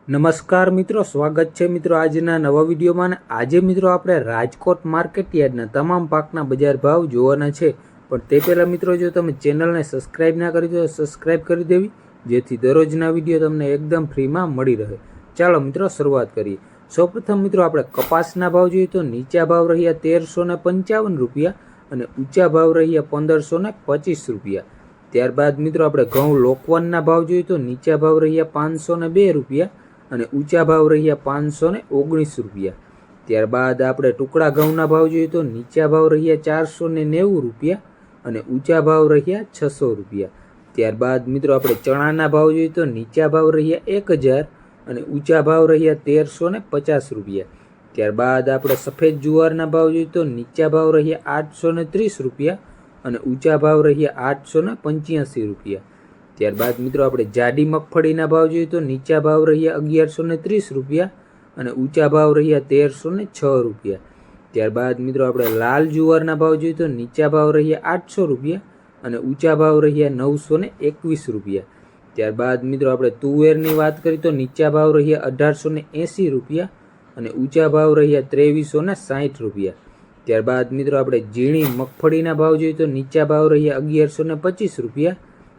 નમસ્કાર મિત્રો, સ્વાગત છે મિત્રો આજના નવા વિડીયોમાં. અને આજે મિત્રો આપણે રાજકોટ માર્કેટ યાર્ડના તમામ પાકના બજાર ભાવ જોવાના છે. પણ તે પહેલાં મિત્રો, જો તમે ચેનલને સબસ્ક્રાઈબ ના કરી તો સબસ્ક્રાઈબ કરી દેવી, જેથી દરરોજના વિડીયો તમને એકદમ ફ્રીમાં મળી રહે. ચાલો મિત્રો શરૂઆત કરીએ. સૌપ્રથમ મિત્રો આપણે કપાસના ભાવ જોઈએ તો નીચા ભાવ રહ્યા 1355 રૂપિયા અને ઊંચા ભાવ રહ્યા 1525 રૂપિયા. ત્યારબાદ મિત્રો આપણે ઘઉં લોકવનના ભાવ જોઈએ તો નીચા ભાવ રહ્યા 502 રૂપિયા અને ઊંચા ભાવ રહ્યા 519 રૂપિયા. ત્યારબાદ આપણે ટુકડા ઘઉંના ભાવ જોઈએ તો નીચા ભાવ રહ્યા 490 રૂપિયા અને ઊંચા ભાવ રહ્યા 600 રૂપિયા. ત્યારબાદ મિત્રો આપણે ચણાના ભાવ જોઈએ તો નીચા ભાવ રહ્યા 1000 અને ઊંચા ભાવ રહ્યા 1350 રૂપિયા. ત્યારબાદ આપણે સફેદ જુવારના ભાવ જોઈએ તો નીચા ભાવ રહ્યા 830 રૂપિયા અને ઊંચા ભાવ રહ્યા 885 રૂપિયા. ત્યારબાદ મિત્રો આપણે જાડી મગફળીના ભાવ જોઈએ તો નીચા ભાવ રહ્યા 1130 રૂપિયા અને ઊંચા ભાવ રહ્યા 1306 રૂપિયા. ત્યારબાદ મિત્રો આપણે લાલ જુવારના ભાવ જોઈએ તો નીચા ભાવ રહ્યા 800 રૂપિયા અને ઊંચા ભાવ રહ્યા 921 રૂપિયા. ત્યારબાદ મિત્રો આપણે તુવેરની વાત કરીએ તો નીચા ભાવ રહ્યા 1880 રૂપિયા અને ઊંચા ભાવ રહ્યા 2360 રૂપિયા. ત્યારબાદ મિત્રો આપણે ઝીણી મગફળીના ભાવ જોઈએ તો નીચા ભાવ રહ્યા 1125 રૂપિયા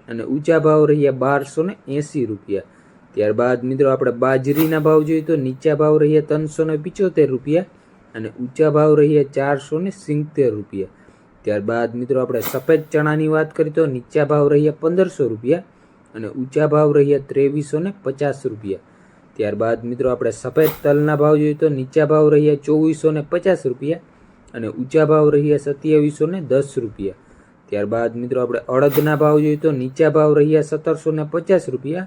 અને ઊંચા ભાવ રહ્યા 1280 રૂપિયા. ત્યારબાદ મિત્રો આપણે બાજરીના ભાવ જોઈએ તો નીચા ભાવ રહ્યા 375 રૂપિયા અને ઊંચા ભાવ રહ્યા 470 રૂપિયા. ત્યારબાદ મિત્રો આપણે સફેદ ચણાની વાત કરીએ તો નીચા ભાવ રહ્યા 1500 રૂપિયા અને ઊંચા ભાવ રહ્યા 2350 રૂપિયા. ત્યારબાદ મિત્રો આપણે સફેદ તલના ભાવ જોઈએ તો નીચા ભાવ રહ્યા 2450 રૂપિયા અને ઊંચા ભાવ રહ્યા 2710 રૂપિયા. ત્યારબાદ મિત્રો આપણે અડદના ભાવ જોઈએ તો નીચા ભાવ રહ્યા 1750 રૂપિયા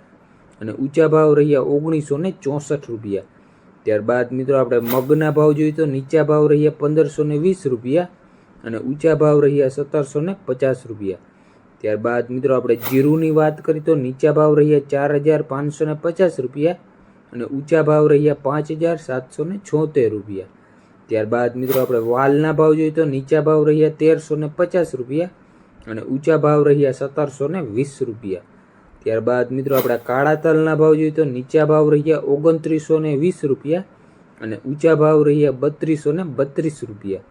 અને ઊંચા ભાવ રહ્યા 1964 રૂપિયા. ત્યારબાદ મિત્રો આપણે મગના ભાવ જોઈએ તો નીચા ભાવ રહ્યા 1520 રૂપિયા અને ઊંચા ભાવ રહ્યા 1750 રૂપિયા. ત્યારબાદ મિત્રો આપણે જીરુની વાત કરીએ તો નીચા ભાવ રહ્યા 4550 રૂપિયા અને ઊંચા ભાવ રહ્યા 5776 રૂપિયા. ત્યારબાદ મિત્રો આપણે વાલના ભાવ જોઈએ તો નીચા ભાવ રહ્યા 1350 રૂપિયા અને ઊંચા ભાવ રહ્યા 1720 રૂપિયા. ત્યારબાદ મિત્રો આપણે કાળા તલના ભાવ જોઈએ તો નીચા ભાવ રહ્યા 2920 રૂપિયા અને ઊંચા ભાવ રહ્યા 3232 રૂપિયા.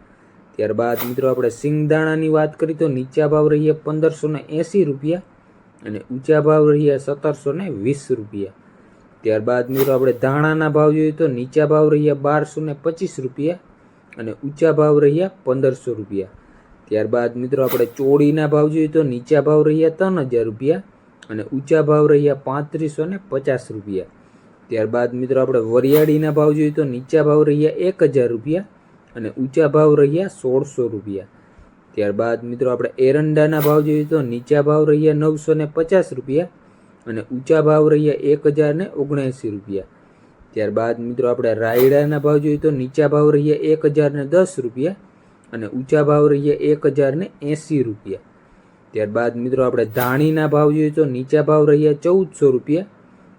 ત્યારબાદ મિત્રો આપણે સિંગદાણાની વાત કરીએ તો નીચા ભાવ રહ્યા 1580 રૂપિયા અને ઊંચા ભાવ રહ્યા 1720 રૂપિયા. ત્યારબાદ મિત્રો આપણે ધાણાના ભાવ જોઈએ તો નીચા ભાવ રહ્યા 1225 રૂપિયા અને ઊંચા ભાવ રહ્યા 1500 રૂપિયા. ત્યારબાદ મિત્રો આપણે ચોળીના ભાવ જોઈએ તો નીચા ભાવ રહ્યા 3000 રૂપિયા અને ઊંચા ભાવ રહ્યા 3550 રૂપિયા. ત્યારબાદ મિત્રો આપણે વરિયાળીના ભાવ જોઈએ તો નીચા ભાવ રહ્યા 1000 રૂપિયા અને ઊંચા ભાવ રહ્યા 1600 રૂપિયા. ત્યારબાદ મિત્રો આપણે એરંડાના ભાવ જોઈએ તો નીચા ભાવ રહ્યા 950 રૂપિયા અને ઊંચા ભાવ રહ્યા 1079 રૂપિયા. ત્યારબાદ મિત્રો આપણે રાયડાના ભાવ જોઈએ તો નીચા ભાવ રહ્યા 1010 રૂપિયા અને ઊંચા ભાવ રહ્યા 1080 રૂપિયા. ત્યારબાદ મિત્રો આપણે ધાણીના ભાવ જોઈએ તો નીચા ભાવ રહ્યા 1400 રૂપિયા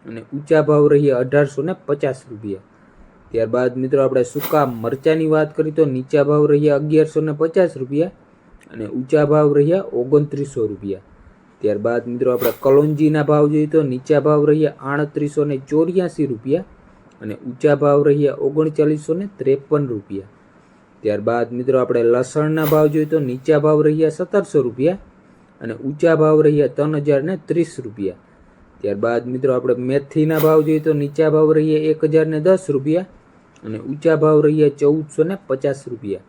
અને ઊંચા ભાવ રહ્યા 1850 રૂપિયા. ત્યારબાદ મિત્રો આપણે સૂકા મરચાની વાત કરીએ તો નીચા ભાવ રહ્યા 1150 રૂપિયા અને ઊંચા ભાવ રહ્યા 2900 રૂપિયા. ત્યારબાદ મિત્રો આપણે કલોંજીના ભાવ જોઈએ તો નીચા ભાવ રહ્યા 3884 રૂપિયા અને ઊંચા ભાવ રહ્યા 3953 રૂપિયા. ત્યારબાદ મિત્રો આપણે લસણના ભાવ જોઈએ તો નીચા ભાવ રહ્યા 1700 રૂપિયા અને ઊંચા ભાવ રહ્યા 3030 રૂપિયા. ત્યારબાદ મિત્રો આપણે મેથીના ભાવ જોઈએ તો નીચા ભાવ રહ્યા 1010 રૂપિયા અને ઊંચા ભાવ રહ્યા 1450 રૂપિયા.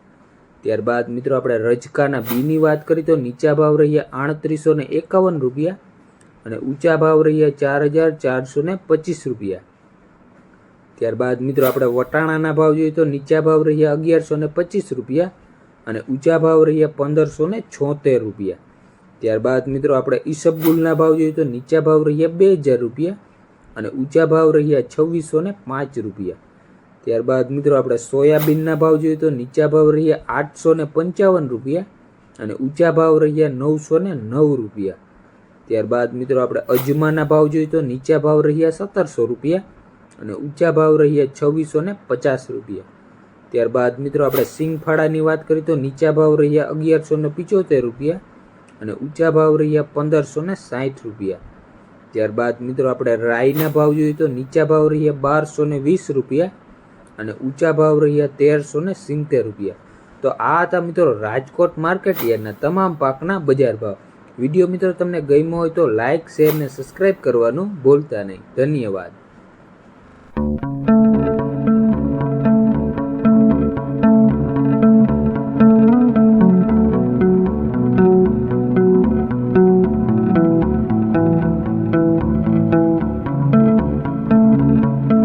ત્યારબાદ મિત્રો આપણે રજકાના બીની વાત કરીએ તો નીચા ભાવ રહ્યા 3851 રૂપિયા અને ઊંચા ભાવ રહ્યા 4425 રૂપિયા. ત્યારબાદ મિત્રો આપણે વટાણાના ભાવ જોઈએ તો નીચા ભાવ રહ્યા 1125 રૂપિયા અને ઊંચા ભાવ રહ્યા 1576 રૂપિયા. ત્યારબાદ મિત્રો આપણે ઈસબગુલના ભાવ જોઈએ તો નીચા ભાવ રહ્યા 2000 રૂપિયા અને ઊંચા ભાવ રહ્યા 2605 રૂપિયા. ત્યારબાદ મિત્રો આપણે સોયાબીનના ભાવ જોઈએ તો નીચા ભાવ રહ્યા 855 રૂપિયા અને ઊંચા ભાવ રહ્યા 909 રૂપિયા. ત્યારબાદ મિત્રો આપણે અજમાના ભાવ જોઈએ તો નીચા ભાવ રહ્યા 1700 રૂપિયા અને ઊંચા ભાવ રહ્યા 2650 રૂપિયા. ત્યારબાદ મિત્રો આપણે સિંગફાળાની વાત કરીએ તો નીચા ભાવ રહ્યા 1175 રૂપિયા અને ઊંચા ભાવ રહ્યા 1560 રૂપિયા. ત્યારબાદ મિત્રો આપણે રાઈના ભાવ જોઈએ તો નીચા ભાવ રહ્યા 1220 રૂપિયા અને ઊંચા ભાવ રહ્યા 1370 રૂપિયા. તો આ હતા મિત્રો રાજકોટ માર્કેટ યાર્ડના તમામ પાકના બજાર ભાવ. વિડીયો મિત્રો તમને ગમ્યો હોય તો લાઇક, શેર ને સબસ્ક્રાઈબ કરવાનું ભૂલતા નહીં. ધન્યવાદ.